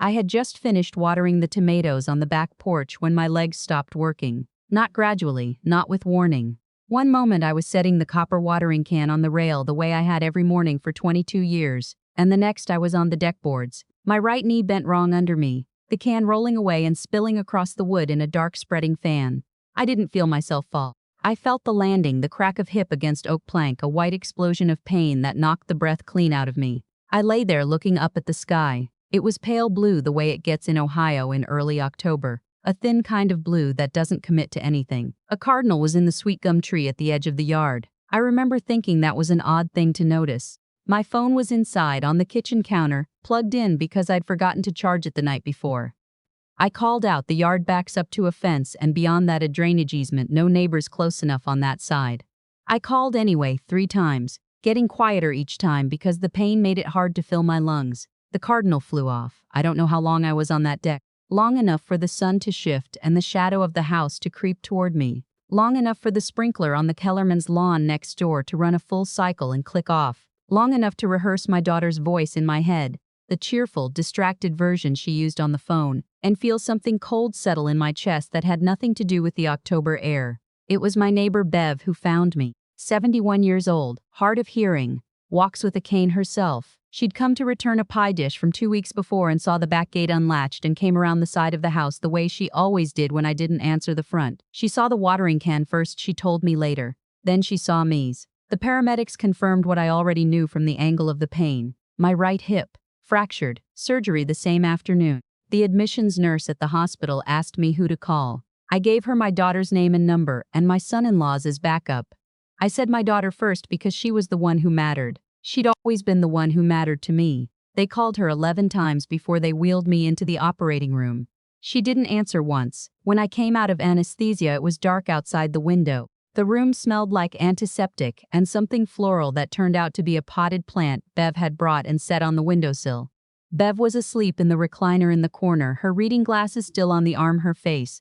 I had just finished watering the tomatoes on the back porch when my legs stopped working. Not gradually, not with warning. One moment I was setting the copper watering can on the rail the way I had every morning for 22 years, and the next I was on the deck boards. My right knee bent wrong under me, the can rolling away and spilling across the wood in a dark spreading fan. I didn't feel myself fall. I felt the landing, the crack of hip against oak plank, a white explosion of pain that knocked the breath clean out of me. I lay there looking up at the sky. It was pale blue the way it gets in Ohio in early October. A thin kind of blue that doesn't commit to anything. A cardinal was in the sweet gum tree at the edge of the yard. I remember thinking that was an odd thing to notice. My phone was inside on the kitchen counter, plugged in because I'd forgotten to charge it the night before. I called out. The yard backs up to a fence, and beyond that a drainage easement, no neighbors close enough on that side. I called anyway 3 times, getting quieter each time because the pain made it hard to fill my lungs. The cardinal flew off. I don't know how long I was on that deck. Long enough for the sun to shift and the shadow of the house to creep toward me. Long enough for the sprinkler on the Kellerman's lawn next door to run a full cycle and click off. Long enough to rehearse my daughter's voice in my head, the cheerful, distracted version she used on the phone, and feel something cold settle in my chest that had nothing to do with the October air. It was my neighbor Bev who found me. 71 years old, hard of hearing, walks with a cane herself. She'd come to return a pie dish from 2 weeks before and saw the back gate unlatched and came around the side of the house the way she always did when I didn't answer the front. She saw the watering can first, she told me later. Then she saw me's. The paramedics confirmed what I already knew from the angle of the pain. My right hip. Fractured. Surgery the same afternoon. The admissions nurse at the hospital asked me who to call. I gave her my daughter's name and number, and my son-in-law's as backup. I said my daughter first because she was the one who mattered. She'd always been the one who mattered to me. They called her 11 times before they wheeled me into the operating room. She didn't answer once. When I came out of anesthesia, it was dark outside the window. The room smelled like antiseptic and something floral that turned out to be a potted plant Bev had brought and set on the windowsill. Bev was asleep in the recliner in the corner, her reading glasses still on the arm, her face.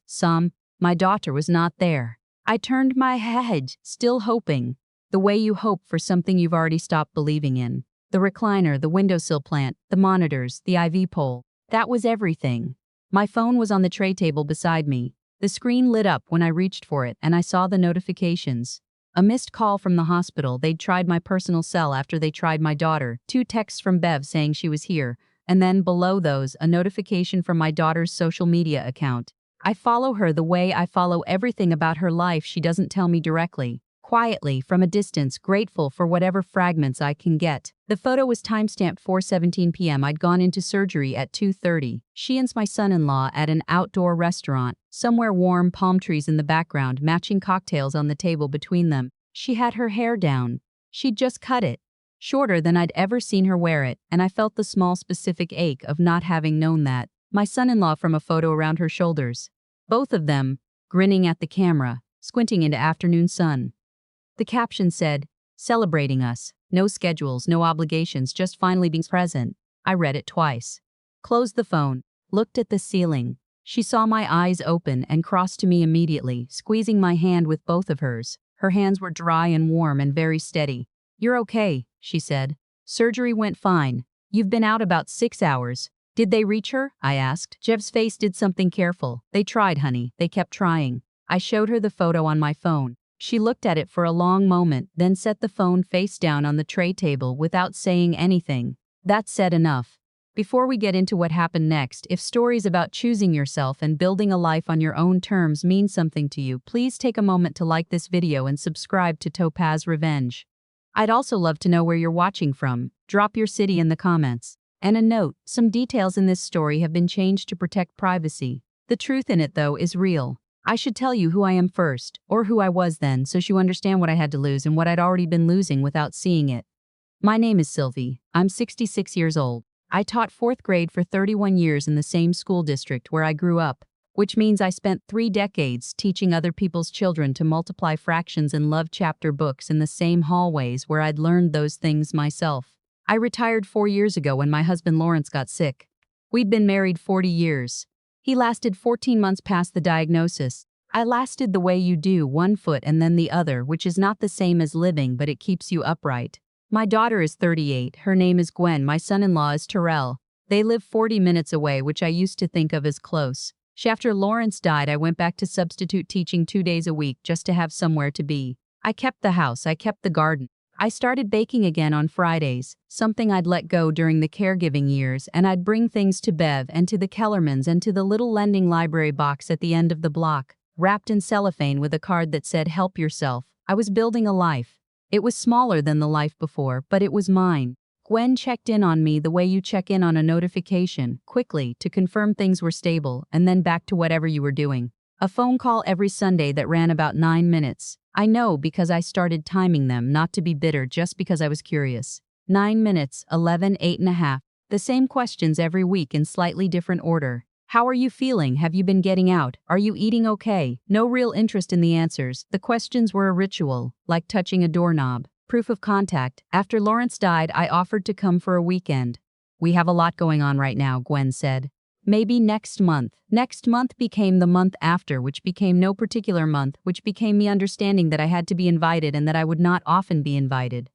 My daughter was not there. I turned my head, still hoping. The way you hope for something you've already stopped believing in. The recliner, the windowsill plant, the monitors, the IV pole. That was everything. My phone was on the tray table beside me. The screen lit up when I reached for it, and I saw the notifications. A missed call from the hospital. They'd tried my personal cell after they tried my daughter. 2 texts from Bev saying she was here. And then, below those, a notification from my daughter's social media account. I follow her the way I follow everything about her life she doesn't tell me directly. Quietly, from a distance, grateful for whatever fragments I can get. The photo was timestamped 4:17 p.m. I'd gone into surgery at 2:30. She and my son-in-law at an outdoor restaurant, somewhere warm, palm trees in the background, matching cocktails on the table between them. She had her hair down. She'd just cut it. Shorter than I'd ever seen her wear it, and I felt the small specific ache of not having known that. My son-in-law from a photo around her shoulders. Both of them, grinning at the camera, squinting into afternoon sun. The caption said, "Celebrating us. No schedules, no obligations, just finally being present." I read it twice. Closed the phone, looked at the ceiling. She saw my eyes open and crossed to me immediately, squeezing my hand with both of hers. Her hands were dry and warm and very steady. "You're okay," she said. "Surgery went fine. You've been out about 6 hours. Did they reach her?" I asked. Jev's face did something careful. "They tried, honey. They kept trying." I showed her the photo on my phone. She looked at it for a long moment, then set the phone face down on the tray table without saying anything. That said enough. Before we get into what happened next, if stories about choosing yourself and building a life on your own terms mean something to you, please take a moment to like this video and subscribe to Topaz Revenge. I'd also love to know where you're watching from. Drop your city in the comments. And a note, some details in this story have been changed to protect privacy. The truth in it, though, is real. I should tell you who I am first, or who I was then, so you understand what I had to lose and what I'd already been losing without seeing it. My name is Sylvie. I'm 66 years old. I taught 4th grade for 31 years in the same school district where I grew up, which means I spent 3 decades teaching other people's children to multiply fractions and love chapter books in the same hallways where I'd learned those things myself. I retired 4 years ago when my husband Lawrence got sick. We'd been married 40 years. He lasted 14 months past the diagnosis. I lasted the way you do, 1 foot and then the other, which is not the same as living, but it keeps you upright. My daughter is 38, her name is Gwen, my son-in-law is Terrell. They live 40 minutes away, which I used to think of as close. After Lawrence died, I went back to substitute teaching 2 days a week just to have somewhere to be. I kept the house, I kept the garden. I started baking again on Fridays, something I'd let go during the caregiving years, and I'd bring things to Bev and to the Kellermans and to the little lending library box at the end of the block, wrapped in cellophane with a card that said, "Help yourself." I was building a life. It was smaller than the life before, but it was mine. Gwen checked in on me the way you check in on a notification, quickly, to confirm things were stable, and then back to whatever you were doing. A phone call every Sunday that ran about 9 minutes. I know because I started timing them, not to be bitter, just because I was curious. 9 minutes, 11, 8.5. The same questions every week in slightly different order. How are you feeling? Have you been getting out? Are you eating okay? No real interest in the answers. The questions were a ritual, like touching a doorknob. Proof of contact. After Lawrence died, I offered to come for a weekend. "We have a lot going on right now," Gwen said. "Maybe next month." Next month became the month after, which became no particular month, which became me understanding that I had to be invited and that I would not often be invited.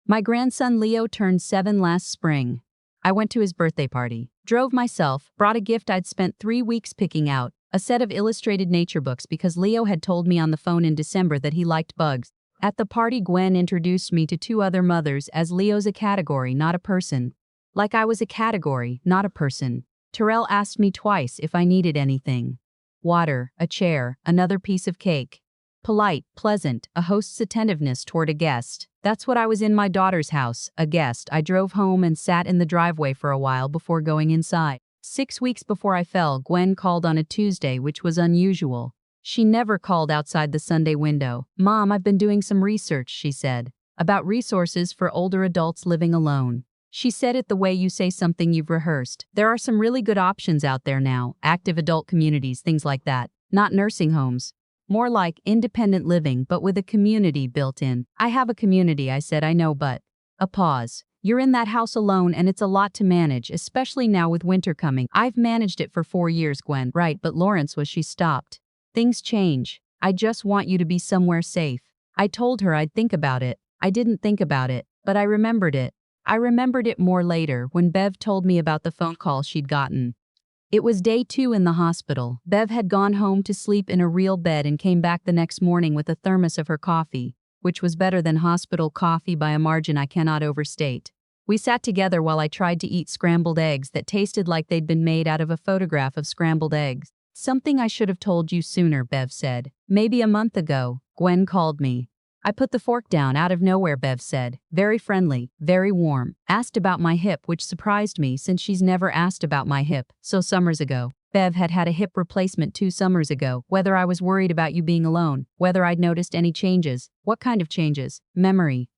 My grandson Leo turned 7 last spring. I went to his birthday party, drove myself, brought a gift I'd spent 3 weeks picking out, a set of illustrated nature books because Leo had told me on the phone in December that he liked bugs. At the party, Gwen introduced me to 2 other mothers, as Leo's a category, not a person. Like I was a category, not a person. Terrell asked me twice if I needed anything. Water, a chair, another piece of cake. Polite, pleasant, a host's attentiveness toward a guest. That's what I was in my daughter's house, a guest. I drove home and sat in the driveway for a while before going inside. 6 weeks before I fell, Gwen called on a Tuesday, which was unusual. She never called outside the Sunday window. "Mom, I've been doing some research," she said, "about resources for older adults living alone." She said it the way you say something you've rehearsed. There are some really good options out there now, active adult communities, things like that. Not nursing homes. More like independent living, but with a community built in. "I have a community," I said. "I know, but..." A pause. "You're in that house alone and it's a lot to manage, especially now with winter coming." "I've managed it for 4 years, Gwen." "Right, but Lawrence was..." She stopped. "Things change. I just want you to be somewhere safe." I told her I'd think about it. I didn't think about it, but I remembered it. I remembered it more later, when Bev told me about the phone call she'd gotten. It was day 2 in the hospital. Bev had gone home to sleep in a real bed and came back the next morning with a thermos of her coffee, which was better than hospital coffee by a margin I cannot overstate. We sat together while I tried to eat scrambled eggs that tasted like they'd been made out of a photograph of scrambled eggs. "Something I should have told you sooner," Bev said. "Maybe a month ago, Gwen called me." I put the fork down. "Out of nowhere," Bev said. Very friendly, very warm. Asked about my hip, which surprised me since she's never asked about my hip. So summers ago. Bev had had a hip replacement 2 summers ago. Whether I was worried about you being alone. Whether I'd noticed any changes. What kind of changes? Memory.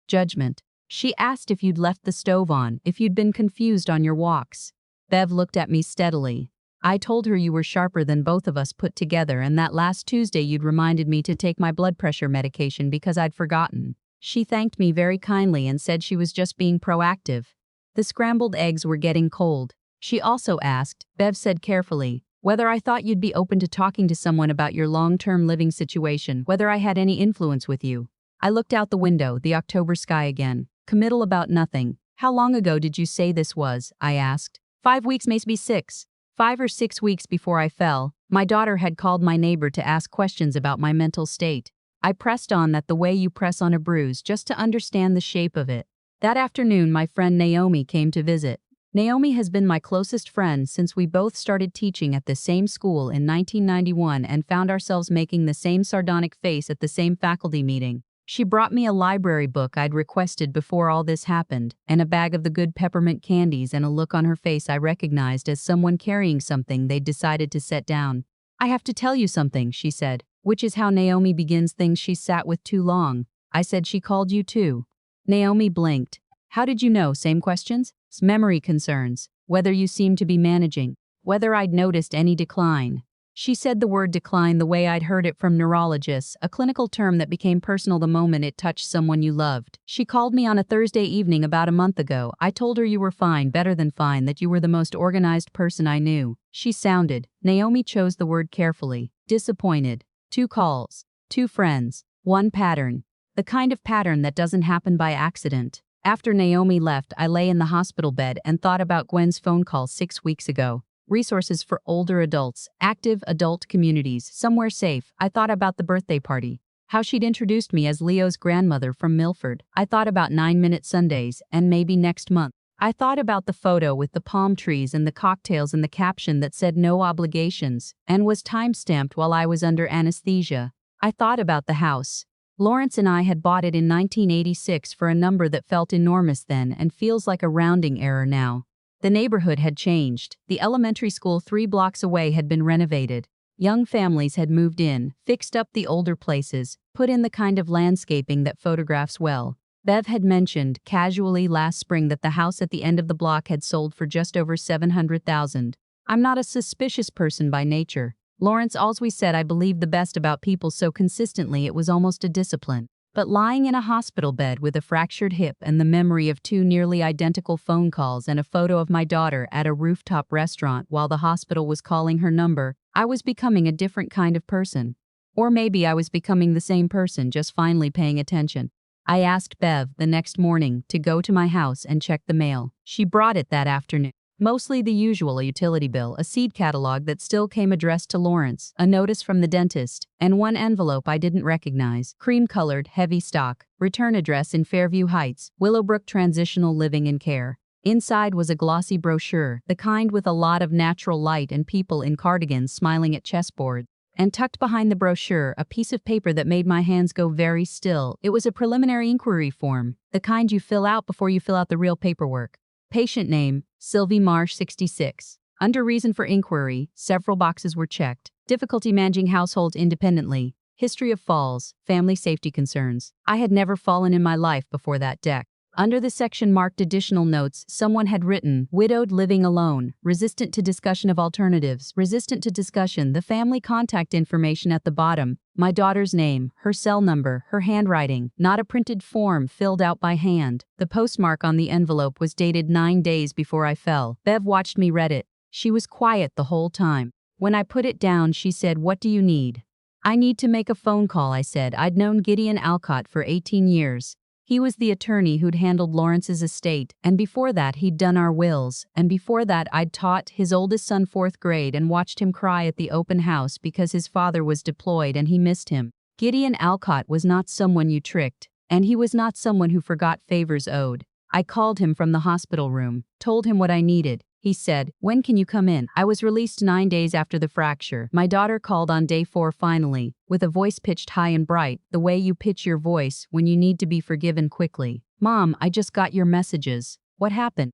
Judgment. She asked if you'd left the stove on, if you'd been confused on your walks. Bev looked at me steadily. "I told her you were sharper than both of us put together and that last Tuesday you'd reminded me to take my blood pressure medication because I'd forgotten." She thanked me very kindly and said she was just being proactive. The scrambled eggs were getting cold. She also asked, Bev said carefully, whether I thought you'd be open to talking to someone about your long-term living situation, whether I had any influence with you. I looked out the window, the October sky again. Committal about nothing. "How long ago did you say this was?" I asked. 5 weeks, maybe 6. 5 or 6 weeks before I fell, my daughter had called my neighbor to ask questions about my mental state. I pressed on that the way you press on a bruise just to understand the shape of it. That afternoon, my friend Naomi came to visit. Naomi has been my closest friend since we both started teaching at the same school in 1991 and found ourselves making the same sardonic face at the same faculty meeting. She brought me a library book I'd requested before all this happened, and a bag of the good peppermint candies, and a look on her face I recognized as someone carrying something they'd decided to set down. "I have to tell you something," she said, which is how Naomi begins things she's sat with too long. I said, "She called you too." Naomi blinked. "How did you know?" "Same questions?" "Memory concerns. Whether you seem to be managing. Whether I'd noticed any decline." She said the word decline the way I'd heard it from neurologists, a clinical term that became personal the moment it touched someone you loved. "She called me on a Thursday evening about a month ago. I told her you were fine, better than fine, that you were the most organized person I knew." She sounded, Naomi chose the word carefully, disappointed. 2 calls, 2 friends, 1 pattern. The kind of pattern that doesn't happen by accident. After Naomi left, I lay in the hospital bed and thought about Gwen's phone call 6 weeks ago. Resources for older adults, active adult communities, somewhere safe. I thought about the birthday party. How she'd introduced me as Leo's grandmother from Milford. I thought about 9-minute Sundays and maybe next month. I thought about the photo with the palm trees and the cocktails and the caption that said no obligations and was time-stamped while I was under anesthesia. I thought about the house. Lawrence and I had bought it in 1986 for a number that felt enormous then and feels like a rounding error now. The neighborhood had changed. The elementary school 3 blocks away had been renovated. Young families had moved in, fixed up the older places, put in the kind of landscaping that photographs well. Bev had mentioned casually last spring that the house at the end of the block had sold for just over $700,000. I'm not a suspicious person by nature. Lawrence always said I believed the best about people so consistently it was almost a discipline. But lying in a hospital bed with a fractured hip and the memory of 2 nearly identical phone calls and a photo of my daughter at a rooftop restaurant while the hospital was calling her number, I was becoming a different kind of person. Or maybe I was becoming the same person, just finally paying attention. I asked Bev the next morning to go to my house and check the mail. She brought it that afternoon. Mostly the usual: a utility bill, a seed catalog that still came addressed to Lawrence, a notice from the dentist, and one envelope I didn't recognize. Cream-colored, heavy stock. Return address in Fairview Heights, Willowbrook Transitional Living and Care. Inside was a glossy brochure, the kind with a lot of natural light and people in cardigans smiling at chessboards. And tucked behind the brochure, a piece of paper that made my hands go very still. It was a preliminary inquiry form, the kind you fill out before you fill out the real paperwork. Patient name, Sylvie Marsh, 66. Under reason for inquiry, several boxes were checked. Difficulty managing household independently. History of falls, family safety concerns. I had never fallen in my life before that deck. Under the section marked additional notes, someone had written, widowed living alone, resistant to discussion of alternatives, resistant to discussion, the family contact information at the bottom, my daughter's name, her cell number, her handwriting, not a printed form filled out by hand. The postmark on the envelope was dated 9 days before I fell. Bev watched me read it. She was quiet the whole time. When I put it down, she said, "What do you need?" "I need to make a phone call," I said. I'd known Gideon Alcott for 18 years. He was the attorney who'd handled Lawrence's estate, and before that he'd done our wills, and before that I'd taught his oldest son 4th grade and watched him cry at the open house because his father was deployed and he missed him. Gideon Alcott was not someone you tricked, and he was not someone who forgot favors owed. I called him from the hospital room, told him what I needed. He said, "When can you come in?" I was released 9 days after the fracture. My daughter called on day 4 finally, with a voice pitched high and bright, the way you pitch your voice when you need to be forgiven quickly. "Mom, I just got your messages. What happened?"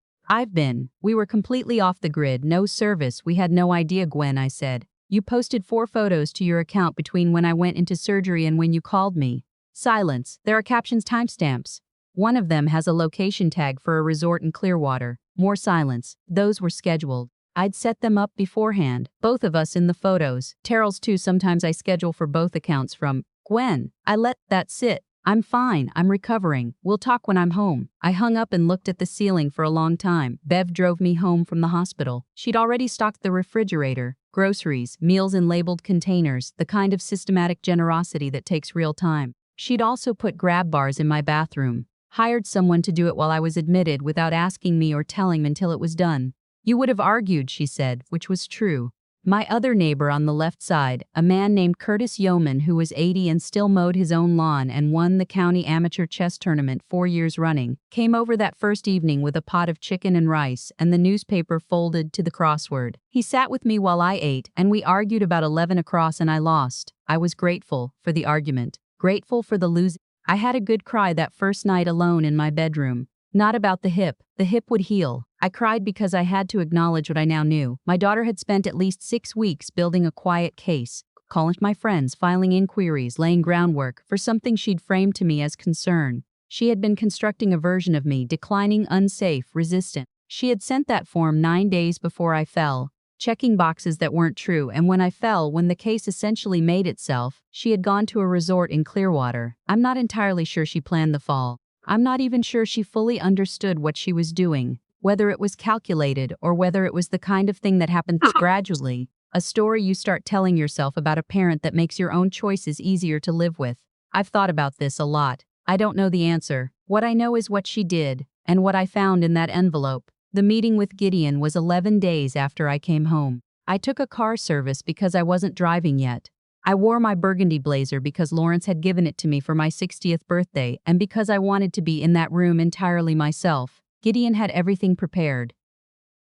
We were completely off the grid, no service, we had no idea, Gwen," I said. "You posted 4 photos to your account between when I went into surgery and when you called me." Silence. There are captions, timestamps. One of them has a location tag for a resort in Clearwater. More silence. Those were scheduled. I'd set them up beforehand, both of us in the photos. Terrell's too. Sometimes I schedule for both accounts from Gwen. I let that sit. "I'm fine, I'm recovering. We'll talk when I'm home." I hung up and looked at the ceiling for a long time. Bev drove me home from the hospital. She'd already stocked the refrigerator, groceries, meals in labeled containers, the kind of systematic generosity that takes real time. She'd also put grab bars in my bathroom. Hired someone to do it while I was admitted without asking me or telling until it was done. "You would have argued," she said, which was true. My other neighbor on the left side, a man named Curtis Yeoman who was 80 and still mowed his own lawn and won the county amateur chess tournament 4 years running, came over that first evening with a pot of chicken and rice and the newspaper folded to the crossword. He sat with me while I ate, and we argued about 11 across and I lost. I was grateful for the argument, grateful for the losing. I had a good cry that first night alone in my bedroom. Not about the hip would heal. I cried because I had to acknowledge what I now knew. My daughter had spent at least 6 weeks building a quiet case, calling my friends, filing inquiries, laying groundwork for something she'd framed to me as concern. She had been constructing a version of me, declining, unsafe, resistant. She had sent that form 9 days before I fell, checking boxes that weren't true, and when I fell, when the case essentially made itself, she had gone to a resort in Clearwater. I'm not entirely sure she planned the fall. I'm not even sure she fully understood what she was doing, whether it was calculated or whether it was the kind of thing that happens gradually, a story you start telling yourself about a parent that makes your own choices easier to live with. I've thought about this a lot. I don't know the answer. What I know is what she did, and what I found in that envelope. The meeting with Gideon was 11 days after I came home. I took a car service because I wasn't driving yet. I wore my burgundy blazer because Lawrence had given it to me for my 60th birthday and because I wanted to be in that room entirely myself. Gideon had everything prepared.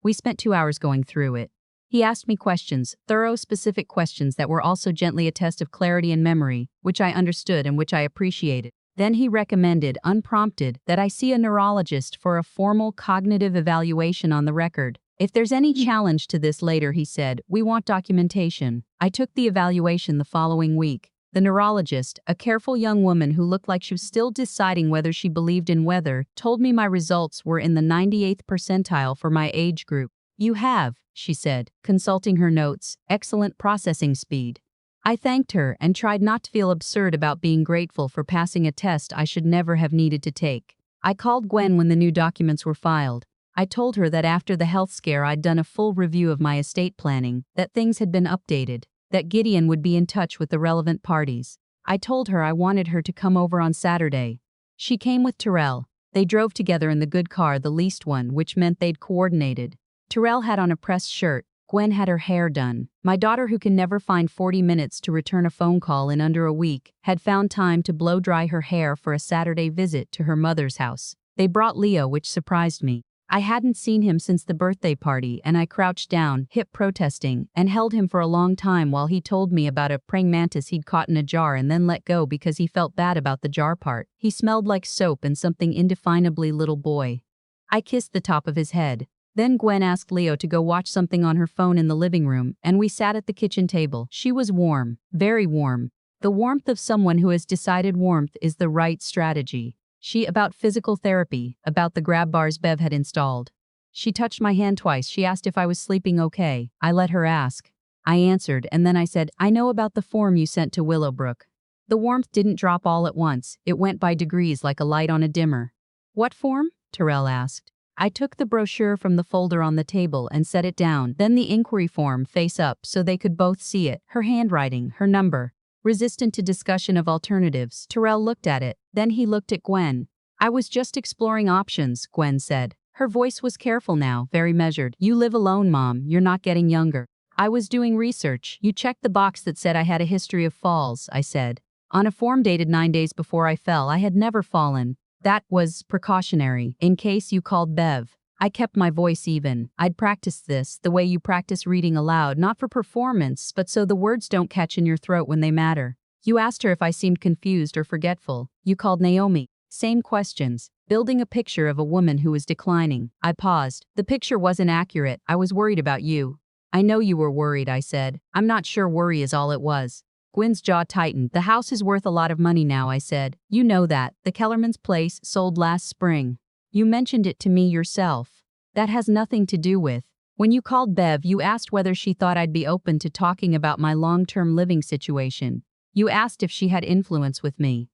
We spent 2 hours going through it. He asked me questions, thorough, specific questions that were also gently a test of clarity and memory, which I understood and which I appreciated. Then he recommended, unprompted, that I see a neurologist for a formal cognitive evaluation on the record. If there's any challenge to this later, he said, we want documentation. I took the evaluation the following week. The neurologist, a careful young woman who looked like she was still deciding whether she believed in weather, told me my results were in the 98th percentile for my age group. You have, she said, consulting her notes, excellent processing speed. I thanked her and tried not to feel absurd about being grateful for passing a test I should never have needed to take. I called Gwen when the new documents were filed. I told her that after the health scare I'd done a full review of my estate planning, that things had been updated, that Gideon would be in touch with the relevant parties. I told her I wanted her to come over on Saturday. She came with Terrell. They drove together in the good car, the leased one, which meant they'd coordinated. Terrell had on a pressed shirt. Gwen had her hair done. My daughter, who can never find 40 minutes to return a phone call in under a week, had found time to blow dry her hair for a Saturday visit to her mother's house. They brought Leo, which surprised me. I hadn't seen him since the birthday party, and I crouched down, hip protesting, and held him for a long time while he told me about a praying mantis he'd caught in a jar and then let go because he felt bad about the jar part. He smelled like soap and something indefinably little boy. I kissed the top of his head. Then Gwen asked Leo to go watch something on her phone in the living room, and we sat at the kitchen table. She was warm, very warm. The warmth of someone who has decided warmth is the right strategy. She about physical therapy, about the grab bars Bev had installed. She touched my hand twice. She asked if I was sleeping okay. I let her ask. I answered, and then I said, I know about the form you sent to Willowbrook. The warmth didn't drop all at once. It went by degrees like a light on a dimmer. What form? Terrell asked. I took the brochure from the folder on the table and set it down, then the inquiry form face up so they could both see it, her handwriting, her number. Resistant to discussion of alternatives, Terrell looked at it, then he looked at Gwen. I was just exploring options, Gwen said. Her voice was careful now, very measured. You live alone, Mom, you're not getting younger. I was doing research. You checked the box that said I had a history of falls, I said. On a form dated 9 days before I fell, I had never fallen. That was precautionary, in case you called Bev. I kept my voice even. I'd practiced this, the way you practice reading aloud, not for performance, but so the words don't catch in your throat when they matter. You asked her if I seemed confused or forgetful. You called Naomi. Same questions. Building a picture of a woman who was declining. I paused. The picture wasn't accurate. I was worried about you. I know you were worried, I said. I'm not sure worry is all it was. Gwen's jaw tightened. The house is worth a lot of money now, I said. You know that. The Kellerman's place sold last spring. You mentioned it to me yourself. That has nothing to do with. When you called Bev, you asked whether she thought I'd be open to talking about my long-term living situation. You asked if she had influence with me.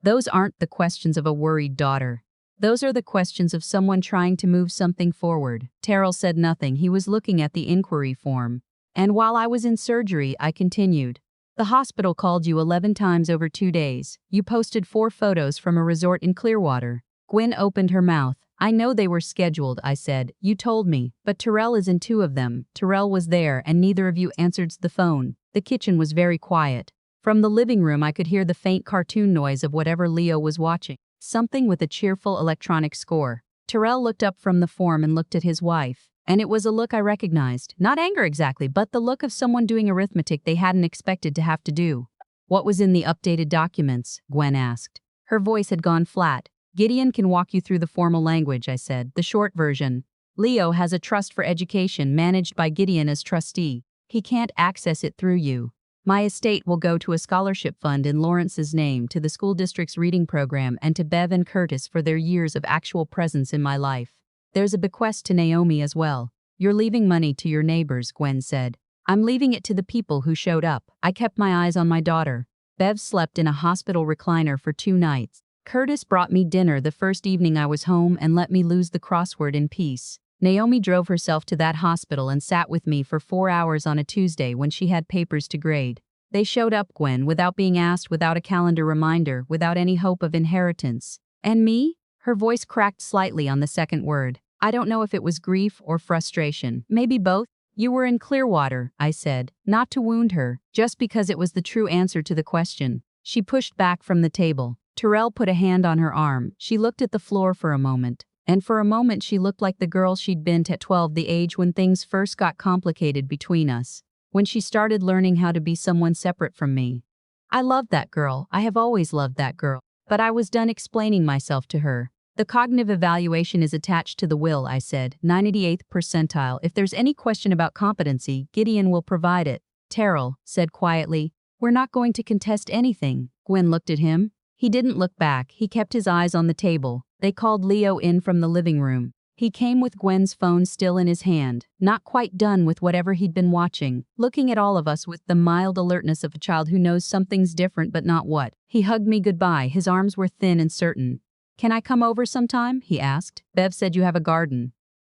Those aren't the questions of a worried daughter. Those are the questions of someone trying to move something forward. Terrell said nothing. He was looking at the inquiry form. And while I was in surgery, I continued. The hospital called you 11 times over 2 days. You posted 4 photos from a resort in Clearwater. Gwen opened her mouth. I know they were scheduled, I said. You told me. But Terrell is in 2 of them. Terrell was there and neither of you answered the phone. The kitchen was very quiet. From the living room I could hear the faint cartoon noise of whatever Leo was watching. Something with a cheerful electronic score. Terrell looked up from the form and looked at his wife. And it was a look I recognized. Not anger exactly, but the look of someone doing arithmetic they hadn't expected to have to do. What was in the updated documents? Gwen asked. Her voice had gone flat. Gideon can walk you through the formal language, I said. The short version. Leo has a trust for education managed by Gideon as trustee. He can't access it through you. My estate will go to a scholarship fund in Lawrence's name, to the school district's reading program, and to Bev and Curtis for their years of actual presence in my life. There's a bequest to Naomi as well. You're leaving money to your neighbors, Gwen said. I'm leaving it to the people who showed up. I kept my eyes on my daughter. Bev slept in a hospital recliner for 2 nights. Curtis brought me dinner the first evening I was home and let me lose the crossword in peace. Naomi drove herself to that hospital and sat with me for 4 hours on a Tuesday when she had papers to grade. They showed up, Gwen, without being asked, without a calendar reminder, without any hope of inheritance. And me? Her voice cracked slightly on the second word. I don't know if it was grief or frustration. Maybe both. You were in Clearwater, I said, not to wound her, just because it was the true answer to the question. She pushed back from the table. Terrell put a hand on her arm. She looked at the floor for a moment. And for a moment she looked like the girl she'd been at 12, the age when things first got complicated between us. When she started learning how to be someone separate from me. I loved that girl. I have always loved that girl. But I was done explaining myself to her. The cognitive evaluation is attached to the will, I said, 98th percentile. If there's any question about competency, Gideon will provide it. Terrell said quietly, we're not going to contest anything. Gwen looked at him. He didn't look back. He kept his eyes on the table. They called Leo in from the living room. He came with Gwen's phone still in his hand, not quite done with whatever he'd been watching, looking at all of us with the mild alertness of a child who knows something's different but not what. He hugged me goodbye. His arms were thin and certain. Can I come over sometime? He asked. Bev said you have a garden.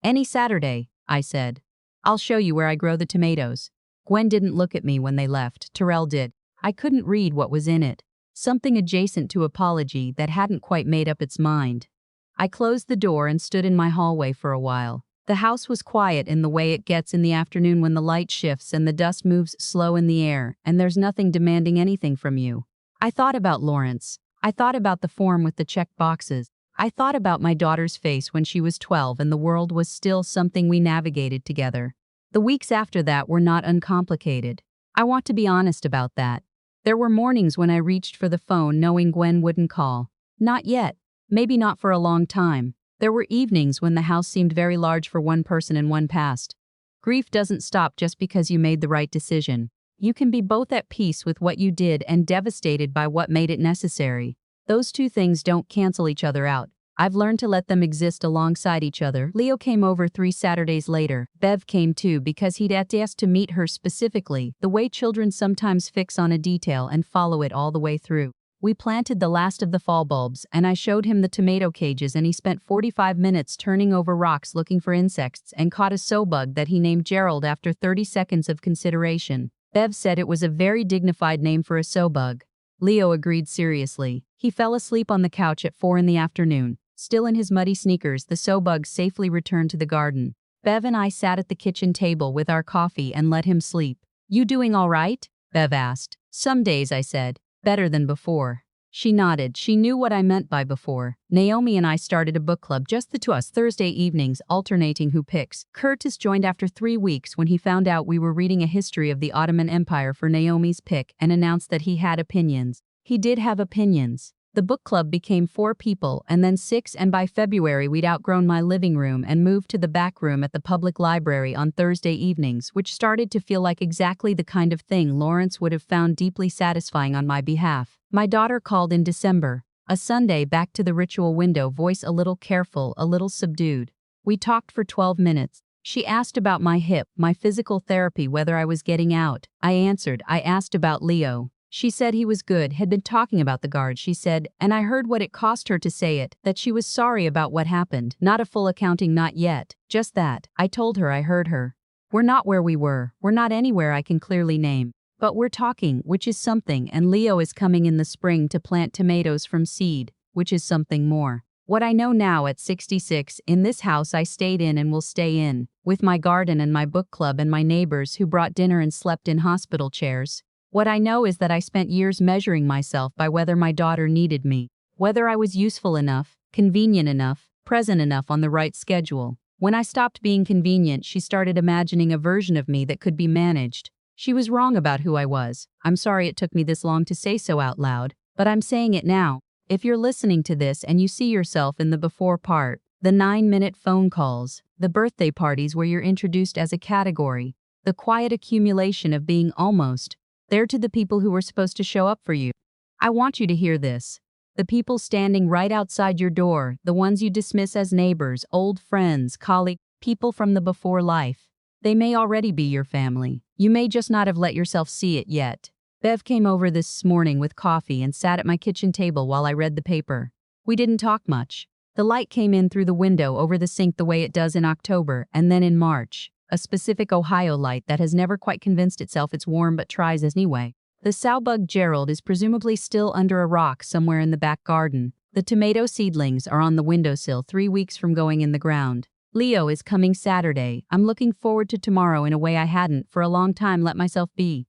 Any Saturday, I said. I'll show you where I grow the tomatoes. Gwen didn't look at me when they left. Terrell did. I couldn't read what was in it. Something adjacent to apology that hadn't quite made up its mind. I closed the door and stood in my hallway for a while. The house was quiet in the way it gets in the afternoon when the light shifts and the dust moves slow in the air, and there's nothing demanding anything from you. I thought about Lawrence. I thought about the form with the checked boxes. I thought about my daughter's face when she was 12 and the world was still something we navigated together. The weeks after that were not uncomplicated. I want to be honest about that. There were mornings when I reached for the phone knowing Gwen wouldn't call. Not yet. Maybe not for a long time. There were evenings when the house seemed very large for one person and one past. Grief doesn't stop just because you made the right decision. You can be both at peace with what you did and devastated by what made it necessary. Those two things don't cancel each other out. I've learned to let them exist alongside each other. Leo came over 3 Saturdays later. Bev came too because he'd asked to meet her specifically, the way children sometimes fix on a detail and follow it all the way through. We planted the last of the fall bulbs, and I showed him the tomato cages, and he spent 45 minutes turning over rocks looking for insects and caught a sow bug that he named Gerald after 30 seconds of consideration. Bev said it was a very dignified name for a sow bug. Leo agreed seriously. He fell asleep on the couch at 4 in the afternoon. Still in his muddy sneakers, the sow bug safely returned to the garden. Bev and I sat at the kitchen table with our coffee and let him sleep. You doing all right? Bev asked. Some days, I said. Better than before. She nodded. She knew what I meant by before. Naomi and I started a book club, just the two of us, Thursday evenings, alternating who picks. Curtis joined after 3 weeks when he found out we were reading a history of the Ottoman Empire for Naomi's pick and announced that he had opinions. He did have opinions. The book club became 4 people and then 6, and by February we'd outgrown my living room and moved to the back room at the public library on Thursday evenings, which started to feel like exactly the kind of thing Lawrence would have found deeply satisfying on my behalf. My daughter called in December, a Sunday, back to the ritual window, voice a little careful, a little subdued. We talked for 12 minutes. She asked about my hip, my physical therapy, whether I was getting out. I answered. I asked about Leo. She said he was good, had been talking about the guard, she said, and I heard what it cost her to say it, that she was sorry about what happened. Not a full accounting, not yet, just that. I told her I heard her. We're not where we were, we're not anywhere I can clearly name. But we're talking, which is something, and Leo is coming in the spring to plant tomatoes from seed, which is something more. What I know now at 66, in this house I stayed in and will stay in, with my garden and my book club and my neighbors who brought dinner and slept in hospital chairs. What I know is that I spent years measuring myself by whether my daughter needed me, whether I was useful enough, convenient enough, present enough on the right schedule. When I stopped being convenient, she started imagining a version of me that could be managed. She was wrong about who I was. I'm sorry it took me this long to say so out loud, but I'm saying it now. If you're listening to this and you see yourself in the before part, the 9-minute phone calls, the birthday parties where you're introduced as a category, the quiet accumulation of being almost there to the people who were supposed to show up for you. I want you to hear this. The people standing right outside your door, the ones you dismiss as neighbors, old friends, colleagues, people from the before life. They may already be your family. You may just not have let yourself see it yet. Bev came over this morning with coffee and sat at my kitchen table while I read the paper. We didn't talk much. The light came in through the window over the sink the way it does in October and then in March. A specific Ohio light that has never quite convinced itself it's warm but tries anyway. The sow bug Gerald is presumably still under a rock somewhere in the back garden. The tomato seedlings are on the windowsill 3 weeks from going in the ground. Leo is coming Saturday. I'm looking forward to tomorrow in a way I hadn't for a long time let myself be.